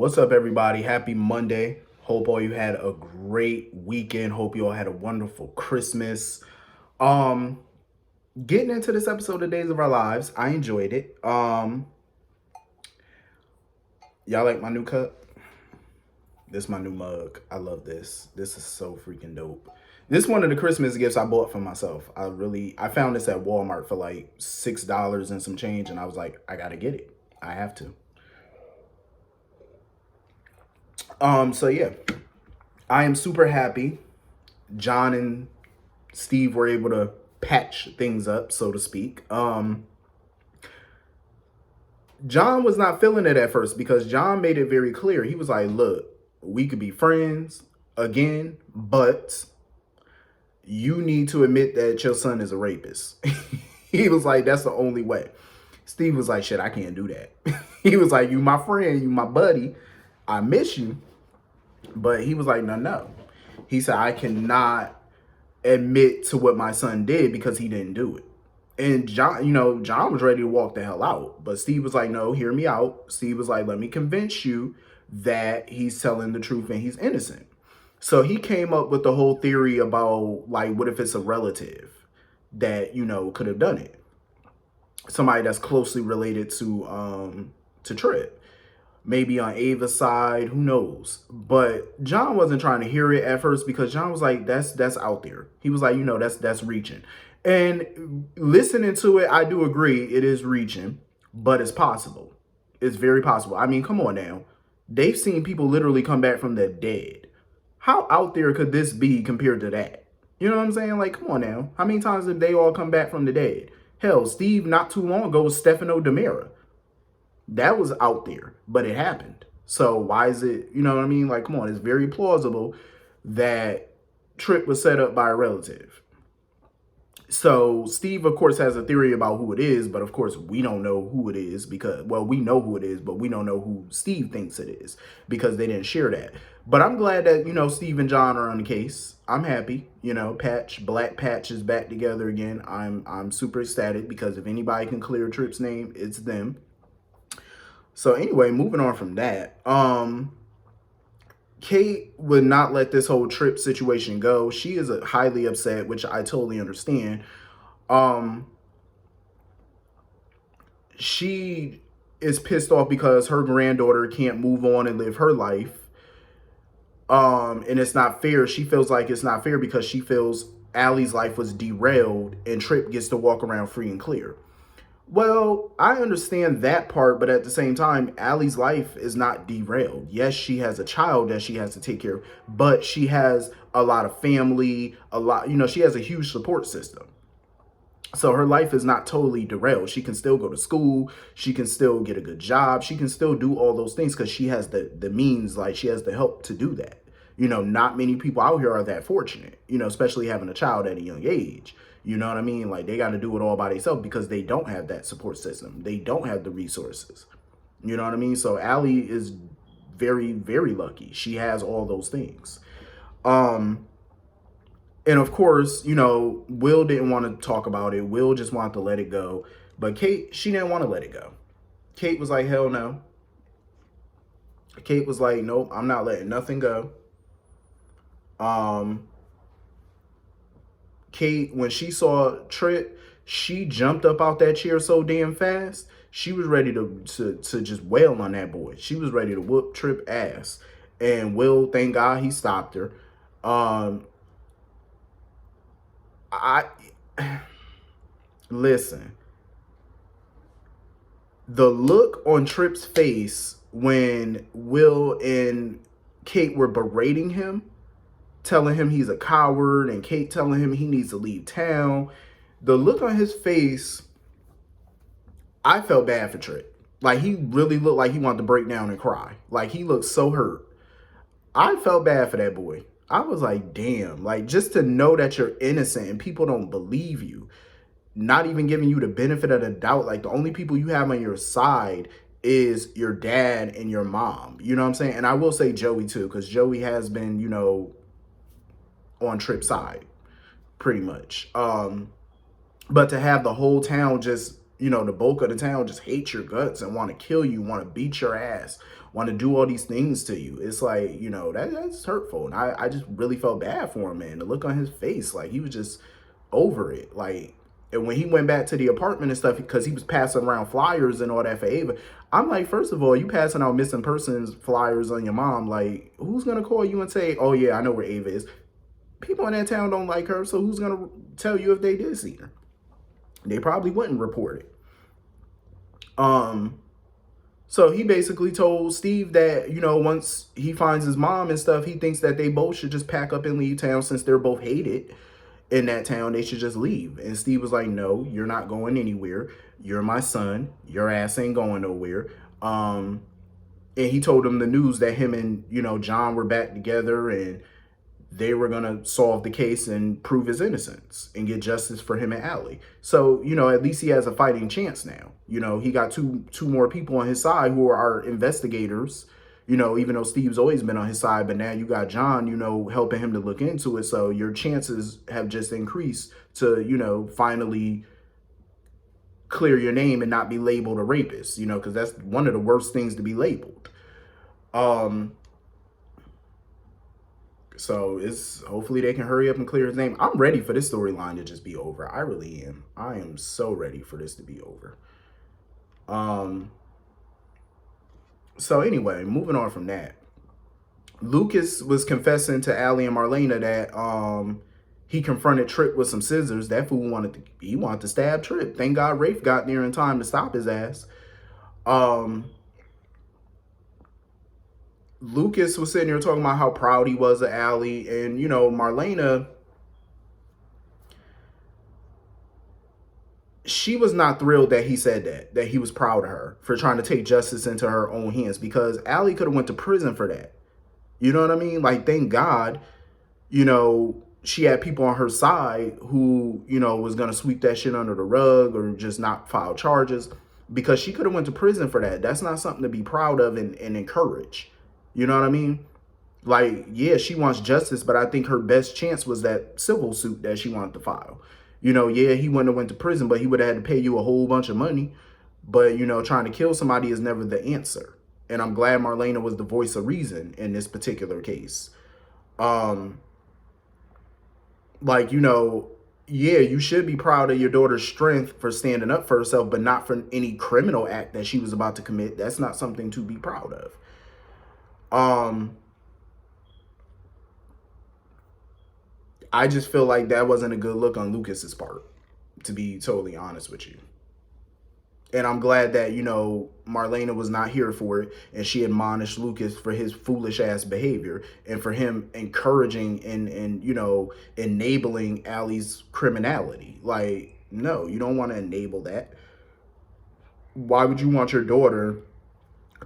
What's up, everybody? Happy Monday. Hope all you had a great weekend. Hope you all had a wonderful Christmas. Um, Getting into this episode of Days of Our Lives, I enjoyed it. Y'all like my new cup? This is my new mug. I love this. This is so freaking dope. This is one of the Christmas gifts I bought for myself. I found this at Walmart for like $6 and some change, and I was like, I gotta get it. I have to. So yeah, I am super happy. John and Steve were able to patch things up, so to speak. John was not feeling it at first because John made it very clear. He was like, look, we could be friends again, but you need to admit that your son is a rapist. He was like, that's the only way. Steve was like, shit, I can't do that. He was like, you my friend, you my buddy. I miss you. But he was like, no. He said, I cannot admit to what my son did because he didn't do it. And John was ready to walk the hell out. But Steve was like, no, hear me out. Steve was like, let me convince you that he's telling the truth and he's innocent. So he came up with the whole theory about, like, what if it's a relative that, could have done it? Somebody that's closely related to Trip. Maybe on Ava's side, who knows? But John wasn't trying to hear it at first because John was like, that's out there. He was like, that's reaching. And listening to it, I do agree it is reaching, but it's possible. It's very possible. I mean, come on now. They've seen people literally come back from the dead. How out there could this be compared to that? You know what I'm saying? Like, come on now. How many times did they all come back from the dead? Hell, Steve, not too long ago, was Stefano DiMera. That was out there, but it happened. So why is it, you know what I mean? Like, come on, it's very plausible that Trip was set up by a relative. So Steve, of course, has a theory about who it is, but of course we don't know who it is because, well, we know who it is, but we don't know who Steve thinks it is because they didn't share that. But I'm glad that, Steve and John are on the case. I'm happy, Black Patch is back together again. I'm super ecstatic because if anybody can clear Trip's name, it's them. So anyway, moving on from that, Kate would not let this whole Trip situation go. She is highly upset, which I totally understand. She is pissed off because her granddaughter can't move on and live her life. And it's not fair. She feels like it's not fair because she feels Allie's life was derailed and Trip gets to walk around free and clear. Well, I understand that part, but at the same time, Allie's life is not derailed. Yes, she has a child that she has to take care of, but she has a lot of family, she has a huge support system. So her life is not totally derailed. She can still go to school. She can still get a good job. She can still do all those things because she has the means, like she has the help to do that. Not many people out here are that fortunate, especially having a child at a young age. You know what I mean? Like they got to do it all by themselves because they don't have that support system. They don't have the resources. You know what I mean? So Allie is very, very lucky. She has all those things. And of course, Will didn't want to talk about it. Will just wanted to let it go. But Kate, she didn't want to let it go. Kate was like, hell no. Kate was like, nope, I'm not letting nothing go. Kate, when she saw Trip, she jumped up out that chair so damn fast. She was ready to just wail on that boy. She was ready to whoop Trip ass. And Will, thank God he stopped her. Listen. The look on Trip's face when Will and Kate were berating him, telling him he's a coward, and Kate telling him he needs to leave town. The look on his face, I felt bad for Trip. Like, he really looked like he wanted to break down and cry. Like, he looked so hurt. I felt bad for that boy. I was like, damn. Like, just to know that you're innocent and people don't believe you, not even giving you the benefit of the doubt. Like, the only people you have on your side is your dad and your mom. You know what I'm saying? And I will say Joey, too, because Joey has been, on Trip's side, pretty much. But to have the whole town just the bulk of the town just hate your guts and want to kill you, want to beat your ass, want to do all these things to you. It's like, that's hurtful. And I just really felt bad for him, man. The look on his face, like he was just over it. Like, and when he went back to the apartment and stuff, because he was passing around flyers and all that for Ava, I'm like, first of all, you passing out missing persons flyers on your mom. Like, who's going to call you and say, oh, yeah, I know where Ava is? People in that town don't like her, so who's going to tell you if they did see her? They probably wouldn't report it. So he basically told Steve that, once he finds his mom and stuff, he thinks that they both should just pack up and leave town since they're both hated in that town. They should just leave. And Steve was like, no, you're not going anywhere. You're my son. Your ass ain't going nowhere. And he told him the news that him and, John were back together and they were going to solve the case and prove his innocence and get justice for him and Allie. So, at least he has a fighting chance now. He got two more people on his side who are investigators, even though Steve's always been on his side, but now you got John, helping him to look into it. So your chances have just increased to, finally clear your name and not be labeled a rapist, because that's one of the worst things to be labeled. So hopefully they can hurry up and clear his name. I'm ready for this storyline to just be over. I really am. I am so ready for this to be over. So anyway, moving on from that. Lucas was confessing to Allie and Marlena that he confronted Tripp with some scissors. That fool wanted to stab Tripp. Thank God Rafe got there in time to stop his ass. Lucas was sitting here talking about how proud he was of Allie, and Marlena, she was not thrilled that he said that he was proud of her for trying to take justice into her own hands, because Allie could have went to prison for that. You know what I mean? Like, thank God, she had people on her side who, was going to sweep that shit under the rug or just not file charges, because she could have went to prison for that. That's not something to be proud of and encourage. You know what I mean? Like, yeah, she wants justice, but I think her best chance was that civil suit that she wanted to file. Yeah, he wouldn't have went to prison, but he would have had to pay you a whole bunch of money. But, trying to kill somebody is never the answer. And I'm glad Marlena was the voice of reason in this particular case. Yeah, you should be proud of your daughter's strength for standing up for herself, but not for any criminal act that she was about to commit. That's not something to be proud of. I just feel like that wasn't a good look on Lucas's part, to be totally honest with you. And I'm glad that, Marlena was not here for it, and she admonished Lucas for his foolish ass behavior and for him encouraging and enabling Allie's criminality. Like, no, you don't want to enable that. Why would you want your daughter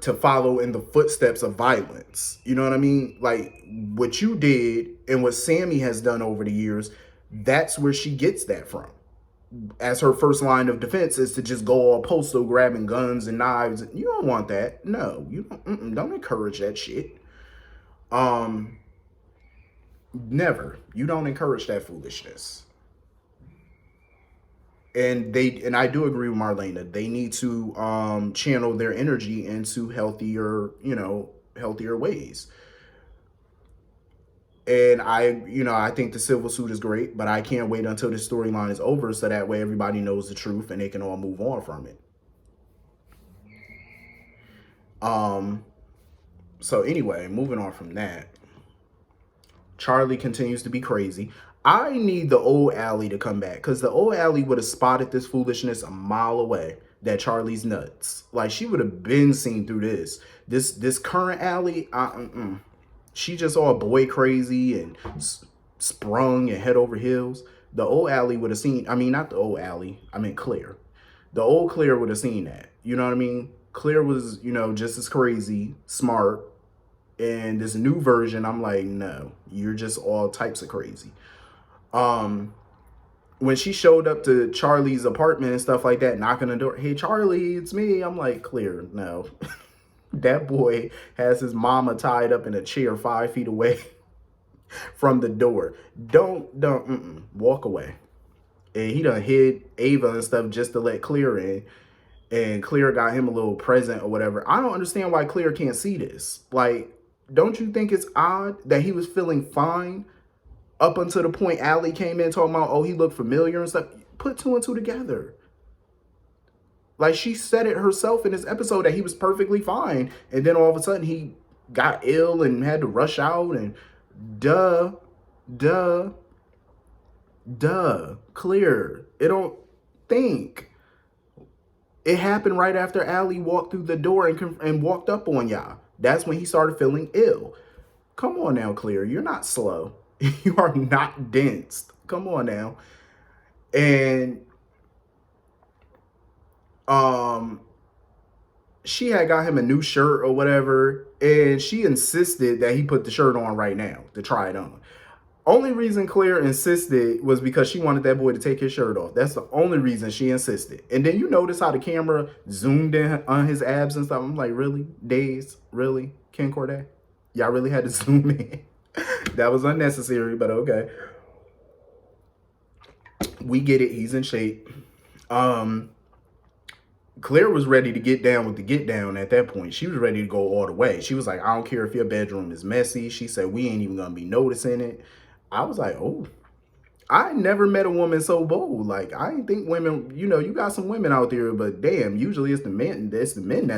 to follow in the footsteps of violence? You know what I mean? Like, what you did and what Sammy has done over the years, that's where she gets that from. As her first line of defense is to just go all postal, grabbing guns and knives. You don't want that. No, you don't encourage that shit. Never. You don't encourage that foolishness. And I do agree with Marlena. They need to channel their energy into healthier ways. And I think the civil suit is great, but I can't wait until this storyline is over so that way everybody knows the truth and they can all move on from it. So anyway, moving on from that. Charlie continues to be crazy. I need the old Allie to come back, because the old Allie would have spotted this foolishness a mile away, that Charlie's nuts. Like, she would have been seen through this. This current Allie, she just all boy crazy and sprung and head over heels. The old Allie would have seen, not the old Allie, I meant Claire. The old Claire would have seen that. You know what I mean? Claire was, just as crazy, smart. And this new version, I'm like, no, you're just all types of crazy. When she showed up to Charlie's apartment and stuff like that, knocking on the door, hey, Charlie, it's me. I'm like, Clear, no. That boy has his mama tied up in a chair 5 feet away from the door. Don't, walk away. And he done hid Ava and stuff just to let Clear in. And Clear got him a little present or whatever. I don't understand why Clear can't see this. Like, don't you think it's odd that he was feeling fine up until the point Allie came in talking about, oh, he looked familiar and stuff? Put two and two together. Like, she said it herself in this episode that he was perfectly fine. And then all of a sudden he got ill and had to rush out and duh, Clear. It don't think. It happened right after Allie walked through the door and walked up on y'all. That's when he started feeling ill. Come on now, Clear. You're not slow. You are not dense. Come on now. And she had got him a new shirt or whatever, and she insisted that he put the shirt on right now to try it on. Only reason Clear insisted was because she wanted that boy to take his shirt off. That's the only reason she insisted. And then you notice how the camera zoomed in on his abs and stuff. I'm like, really? Days? Really? Ken Corday? Y'all really had to zoom in? That was unnecessary, but okay. We get it. He's in shape. Clear was ready to get down with the get down at that point. She was ready to go all the way. She was like, I don't care if your bedroom is messy. She said, we ain't even going to be noticing it. I was like, oh, I never met a woman so bold. Like, I didn't think women, you know, you got some women out there, but damn, usually it's the men that's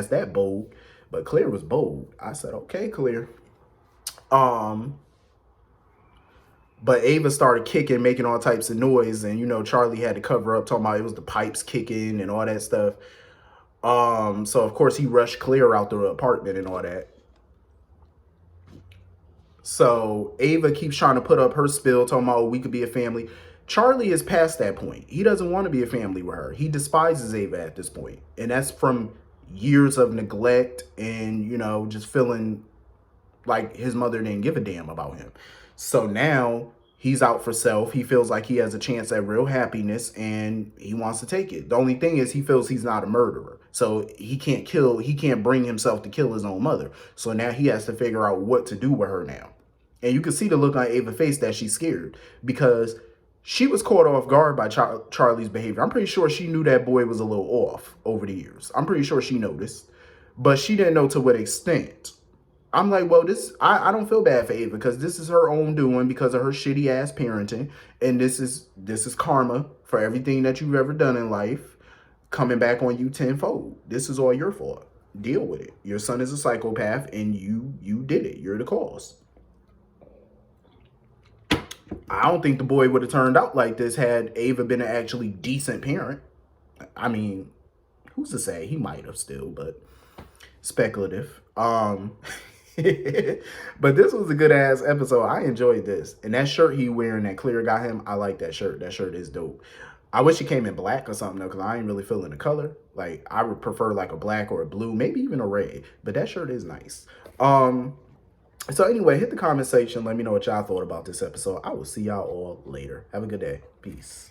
that bold. But Clear was bold. I said, okay, Clear. But Ava started kicking, making all types of noise. And, you know, Charlie had to cover up, talking about it was the pipes kicking and all that stuff. So, of course, he rushed Clear out the apartment and all that. So Ava keeps trying to put up her spill, talking about, oh, we could be a family. Charlie is past that point. He doesn't want to be a family with her. He despises Ava at this point. And that's from years of neglect and, you know, just feeling like his mother didn't give a damn about him. So now he's out for self. He feels like he has a chance at real happiness and he wants to take it. The only thing is he feels he's not a murderer. So he can't bring himself to kill his own mother. So now he has to figure out what to do with her now. And you can see the look on Ava's face that she's scared because she was caught off guard by Charlie's behavior. I'm pretty sure she knew that boy was a little off over the years. I'm pretty sure she noticed, but she didn't know to what extent. I'm like, well, I don't feel bad for Ava because this is her own doing because of her shitty ass parenting. And this is karma for everything that you've ever done in life coming back on you tenfold. This is all your fault. Deal with it. Your son is a psychopath and you did it. You're the cause. I don't think the boy would have turned out like this had Ava been an actually decent parent. I mean, who's to say? He might have still, but speculative. But this was a good ass episode. I enjoyed this. And that shirt he wearing that Clear got him, I like that shirt. That shirt is dope. I wish it came in black or something though, because I ain't really feeling the color. Like, I would prefer like a black or a blue, maybe even a red. But that shirt is nice. So anyway, hit the comment section. Let me know what y'all thought about this episode. I will see y'all all later. Have a good day. Peace.